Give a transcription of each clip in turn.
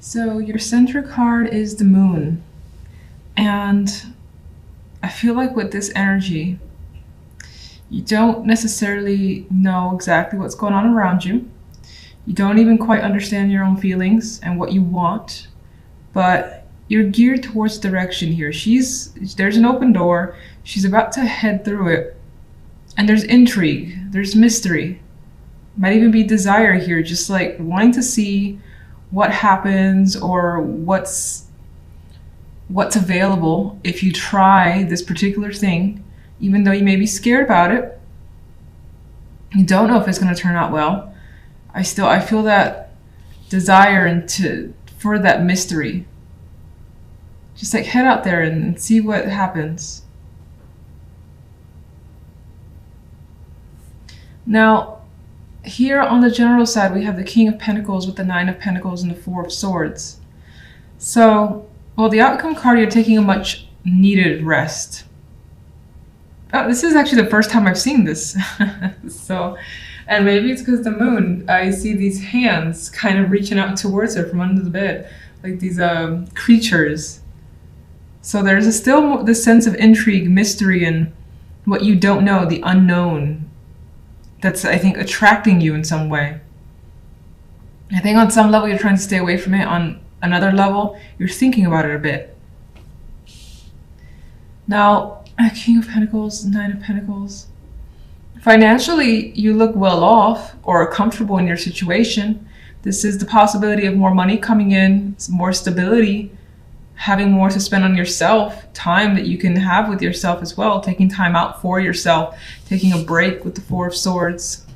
So your center card is the moon. And I feel like with this energy, you don't necessarily know exactly what's going on around you. You don't even quite understand your own feelings and what you want, but you're geared towards direction here. There's an open door. She's about to head through it. And there's intrigue, there's mystery. Might even be desire here, just like wanting to see what happens or what's available if you try this particular thing, even though you may be scared about it. You don't know if it's going to turn out well. I feel that desire for that mystery. Just like head out there and see what happens. Now, here on the general side, we have the King of Pentacles with the Nine of Pentacles and the Four of Swords. So, well, the outcome card, you're taking a much needed rest. Oh, this is actually the first time I've seen this. And maybe it's because the moon, I see these hands kind of reaching out towards her from under the bed, like these creatures. So there's still this sense of intrigue, mystery, and what you don't know, the unknown, that's, I think, attracting you in some way. I think on some level you're trying to stay away from it. On another level, you're thinking about it a bit. Now, King of Pentacles, Nine of Pentacles. Financially, you look well off or comfortable in your situation. This is the possibility of more money coming in, more stability, having more to spend on yourself, time that you can have with yourself as well, taking time out for yourself, taking a break with the Four of Swords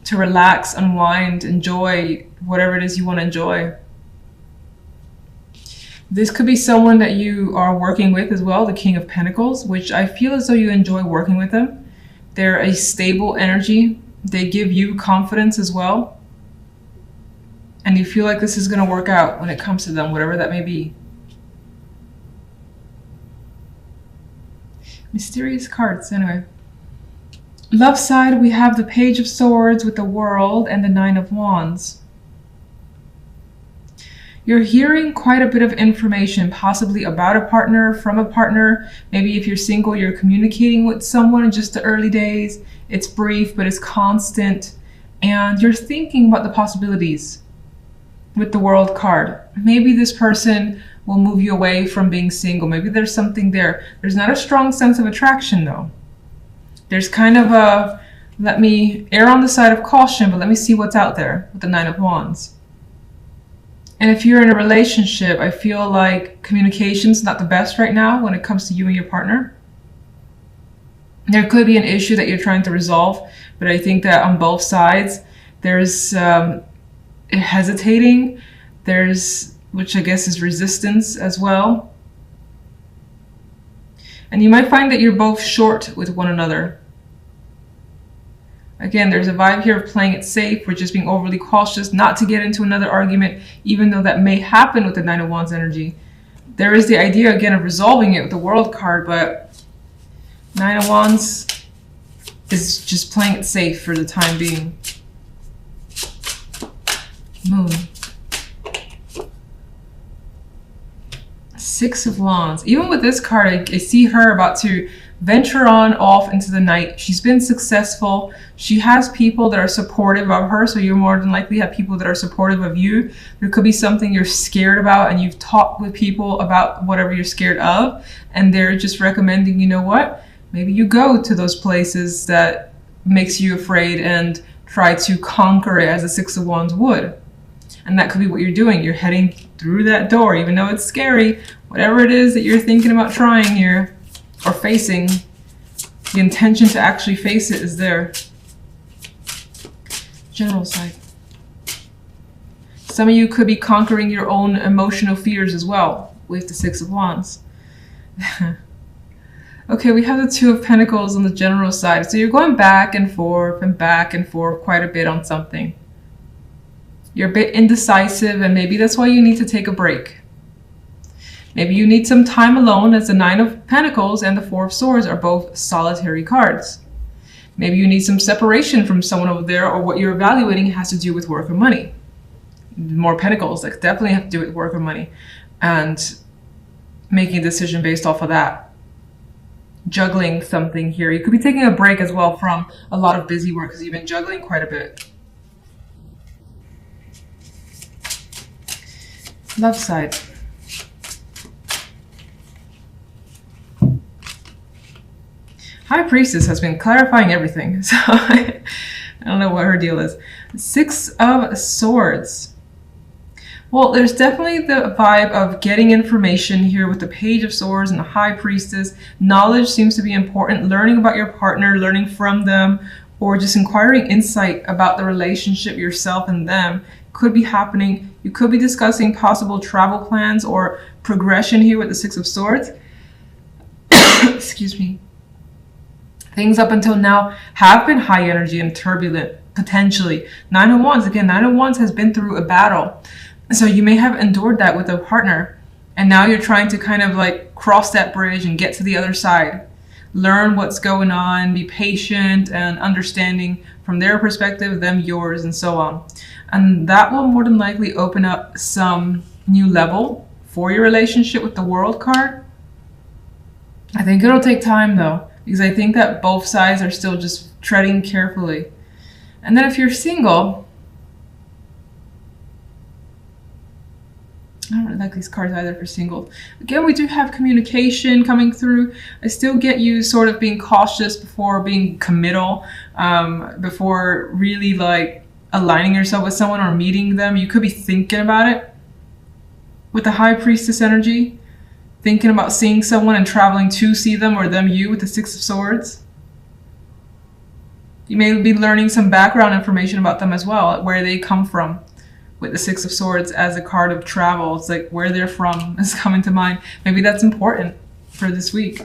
to relax, unwind, enjoy whatever it is you want to enjoy. This could be someone that you are working with as well, the King of Pentacles, which I feel as though you enjoy working with them. They're a stable energy. They give you confidence as well. And you feel like this is going to work out when it comes to them, whatever that may be. Mysterious cards, anyway. Love side, we have the Page of Swords with the World and the Nine of Wands. You're hearing quite a bit of information, possibly about a partner, from a partner. Maybe if you're single, you're communicating with someone in just the early days. It's brief, but it's constant. And you're thinking about the possibilities with the World card. Maybe this person will move you away from being single. Maybe there's something there. There's not a strong sense of attraction, though. There's kind of a, let me err on the side of caution, but let me see what's out there with the Nine of Wands. And if you're in a relationship, I feel like communication's not the best right now when it comes to you and your partner. There could be an issue that you're trying to resolve, but I think that on both sides, there's hesitating, which I guess is resistance as well. And you might find that you're both short with one another. Again, there's a vibe here of playing it safe. We're just being overly cautious not to get into another argument, even though that may happen with the Nine of Wands energy. There is the idea, again, of resolving it with the World card, but Nine of Wands is just playing it safe for the time being. Moon. Six of Wands. Even with this card, I see her about to venture on off into the night. She's been successful. She has people that are supportive of her, so you more than likely have people that are supportive of you. There could be something you're scared about, and you've talked with people about whatever you're scared of, and they're just recommending, you know what, maybe you go to those places that makes you afraid and try to conquer it as a Six of Wands would. And that could be what you're doing. You're heading through that door, even though it's scary. Whatever it is that you're thinking about trying here or facing, the intention to actually face it is there. General side. Some of you could be conquering your own emotional fears as well with the Six of Wands. Okay, we have the Two of Pentacles on the general side. So you're going back and forth quite a bit on something. You're a bit indecisive, and maybe that's why you need to take a break. Maybe you need some time alone, as the Nine of Pentacles and the Four of Swords are both solitary cards. Maybe you need some separation from someone over there, or what you're evaluating has to do with work or money. More Pentacles, like definitely have to do with work or money, and making a decision based off of that. Juggling something here. You could be taking a break as well from a lot of busy work because you've been juggling quite a bit. Love side. High Priestess has been clarifying everything, so I don't know what her deal is. Six of Swords. Well, there's definitely the vibe of getting information here with the Page of Swords and the High Priestess. Knowledge seems to be important. Learning about your partner, learning from them, or just inquiring insight about the relationship, yourself and them, could be happening. You could be discussing possible travel plans or progression here with the Six of Swords. Excuse me. Things up until now have been high energy and turbulent, potentially. Nine of Wands, again, Nine of Wands has been through a battle. So you may have endured that with a partner, and now you're trying to kind of like cross that bridge and get to the other side. Learn what's going on, be patient and understanding from their perspective, them yours, and so on. And that will more than likely open up some new level for your relationship with the World card. I think it'll take time though, because I think that both sides are still just treading carefully. And then if you're single, I don't really like these cards either for singles. Again, we do have communication coming through. I still get you sort of being cautious before being committal, before really like aligning yourself with someone or meeting them. You could be thinking about it with the High Priestess energy, thinking about seeing someone and traveling to see them, or them you with the Six of Swords. You may be learning some background information about them as well, where they come from. With the Six of Swords as a card of travel, it's like where they're from is coming to mind. Maybe that's important for this week.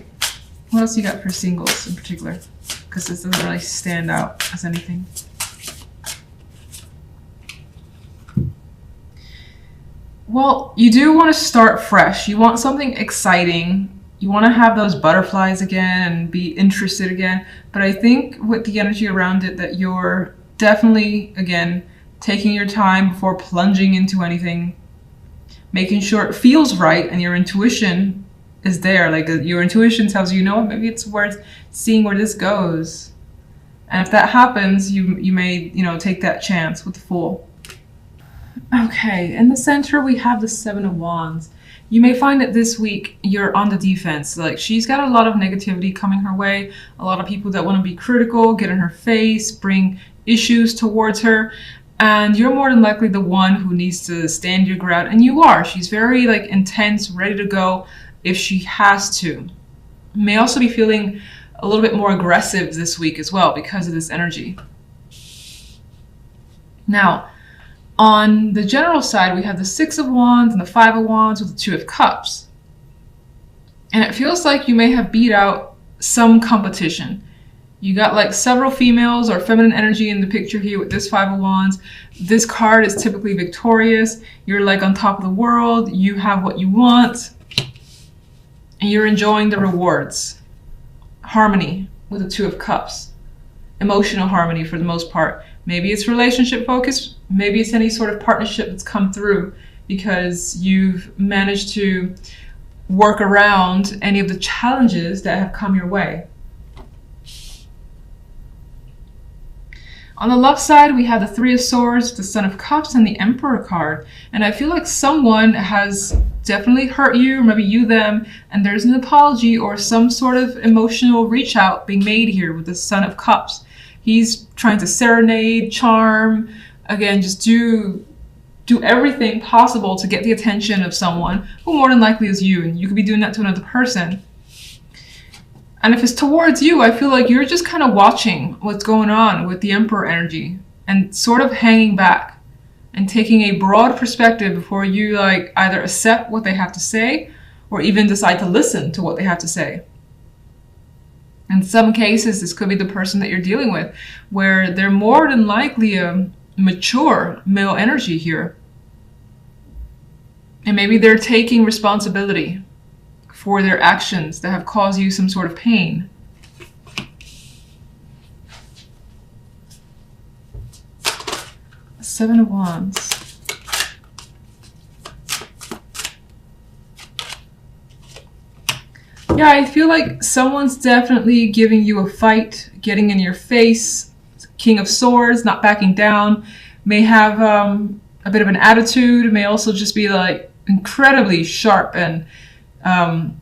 What else you got for singles in particular? Because this doesn't really stand out as anything. Well, you do want to start fresh. You want something exciting. You want to have those butterflies again and be interested again. But I think with the energy around it that you're definitely, again, taking your time before plunging into anything, making sure it feels right and your intuition is there. Like your intuition tells you, know, maybe it's worth seeing where this goes. And if that happens, you may, take that chance with the Fool. Okay, in the center we have the Seven of Wands. You may find that this week you're on the defense. Like she's got a lot of negativity coming her way, a lot of people that want to be critical, get in her face, bring issues towards her. And you're more than likely the one who needs to stand your ground. And you are. She's very like intense, ready to go if she has to. May also be feeling a little bit more aggressive this week as well because of this energy. Now, on the general side, we have the Six of Wands and the Five of Wands with the Two of Cups. And it feels like you may have beat out some competition. You got like several females or feminine energy in the picture here with this Five of Wands. This card is typically victorious. You're like on top of the world. You have what you want. And you're enjoying the rewards. Harmony with the Two of Cups. Emotional harmony for the most part. Maybe it's relationship focused. Maybe it's any sort of partnership that's come through because you've managed to work around any of the challenges that have come your way. On the left side, we have the Three of Swords, the Son of Cups, and the Emperor card. And I feel like someone has definitely hurt you, or maybe you them, and there's an apology or some sort of emotional reach out being made here with the Son of Cups. He's trying to serenade, charm, again, just do everything possible to get the attention of someone who more than likely is you, and you could be doing that to another person. And if it's towards you, I feel like you're just kind of watching what's going on with the Emperor energy and sort of hanging back and taking a broad perspective before you like either accept what they have to say or even decide to listen to what they have to say. In some cases, this could be the person that you're dealing with, where they're more than likely a mature male energy here. And maybe they're taking responsibility for their actions that have caused you some sort of pain. Seven of Wands. Yeah, I feel like someone's definitely giving you a fight, getting in your face. King of Swords, not backing down, may have a bit of an attitude, may also just be like incredibly sharp and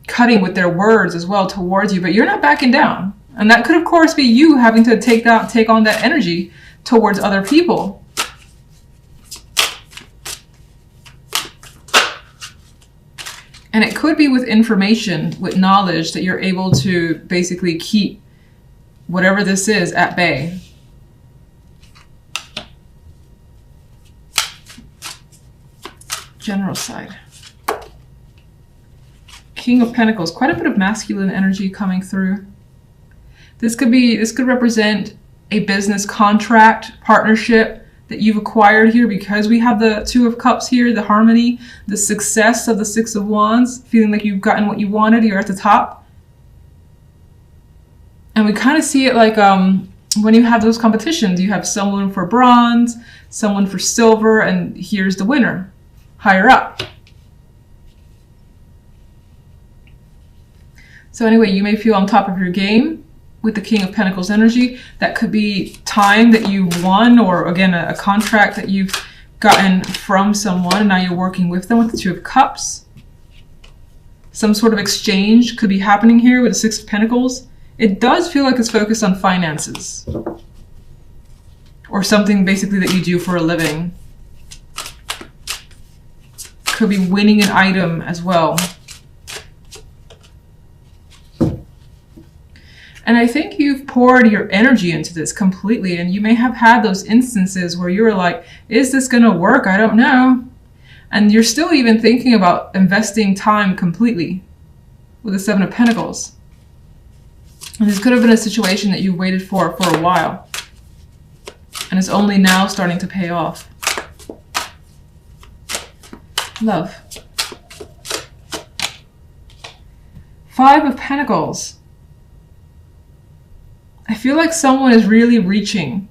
cutting with their words as well towards you, but you're not backing down. And that could, of course, be you having to take on that energy towards other people. And it could be with information, with knowledge that you're able to basically keep whatever this is at bay. General side. King of Pentacles, quite a bit of masculine energy coming through. This could represent a business contract, partnership that you've acquired here, because we have the Two of Cups here, the harmony, the success of the Six of Wands, feeling like you've gotten what you wanted, you're at the top. And we kind of see it like when you have those competitions, you have someone for bronze, someone for silver, and here's the winner, higher up. So anyway, you may feel on top of your game with the King of Pentacles energy. That could be time that you won, or again, a contract that you've gotten from someone and now you're working with them with the Two of Cups. Some sort of exchange could be happening here with the Six of Pentacles. It does feel like it's focused on finances or something basically that you do for a living. Could be winning an item as well. And I think you've poured your energy into this completely, and you may have had those instances where you were like, is this going to work? I don't know. And you're still even thinking about investing time completely with the Seven of Pentacles. And this could have been a situation that you waited for a while, and it's only now starting to pay off. Love. Five of Pentacles. I feel like someone is really reaching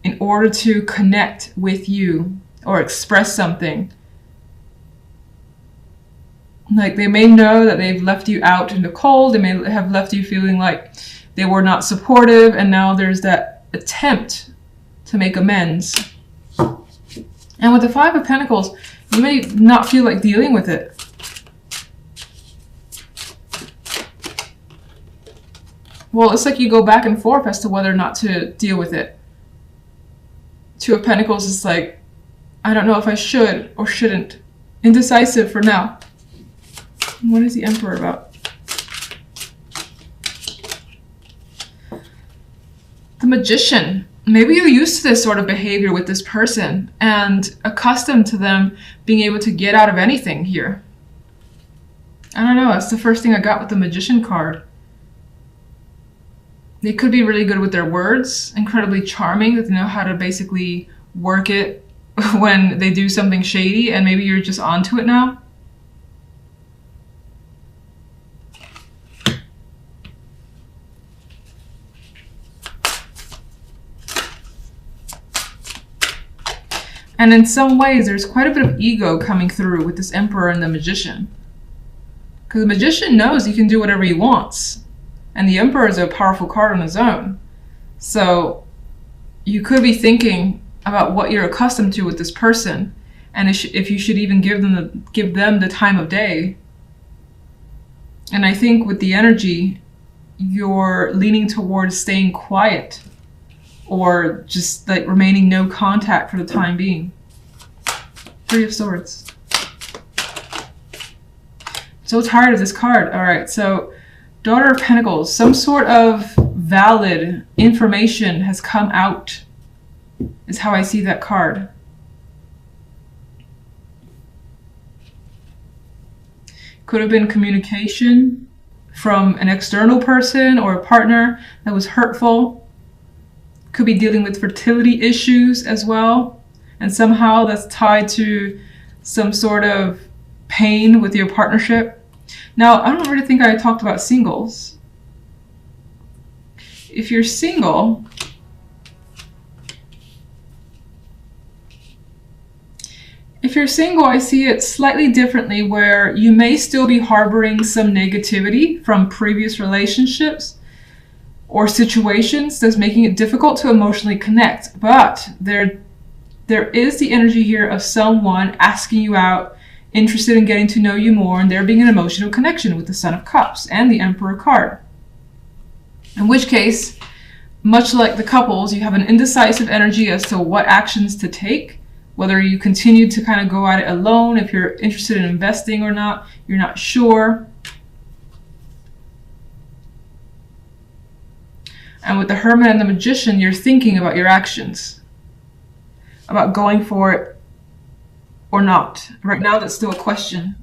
in order to connect with you or express something. Like they may know that they've left you out in the cold. They may have left you feeling like they were not supportive, and now there's that attempt to make amends. And with the Five of Pentacles, you may not feel like dealing with it. Well, it's like you go back and forth as to whether or not to deal with it. Two of Pentacles is like, I don't know if I should or shouldn't. Indecisive for now. What is the Emperor about? The Magician. Maybe you're used to this sort of behavior with this person and accustomed to them being able to get out of anything here. I don't know, that's the first thing I got with the Magician card. They could be really good with their words, incredibly charming, that they know how to basically work it when they do something shady, and maybe you're just onto it now. And in some ways, there's quite a bit of ego coming through with this Emperor and the Magician. Because the Magician knows he can do whatever he wants. And the Emperor is a powerful card on his own. So you could be thinking about what you're accustomed to with this person, and if you should even give them the time of day. And I think with the energy, you're leaning towards staying quiet or just like remaining no contact for the time being. Three of Swords. So tired of this card. All right, so Daughter of Pentacles, some sort of valid information has come out, is how I see that card. Could have been communication from an external person or a partner that was hurtful. Could be dealing with fertility issues as well. And somehow that's tied to some sort of pain with your partnership. Now, I don't really think I talked about singles. If you're single, If you're single, I see it slightly differently, where you may still be harboring some negativity from previous relationships or situations that's making it difficult to emotionally connect. But there is the energy here of someone asking you out, interested in getting to know you more, and there being an emotional connection with the Son of Cups and the Emperor card. In which case, much like the couples, you have an indecisive energy as to what actions to take, whether you continue to kind of go at it alone, if you're interested in investing or not, you're not sure. And with the Hermit and the Magician, you're thinking about your actions, about going for it or not. Right now, that's still a question.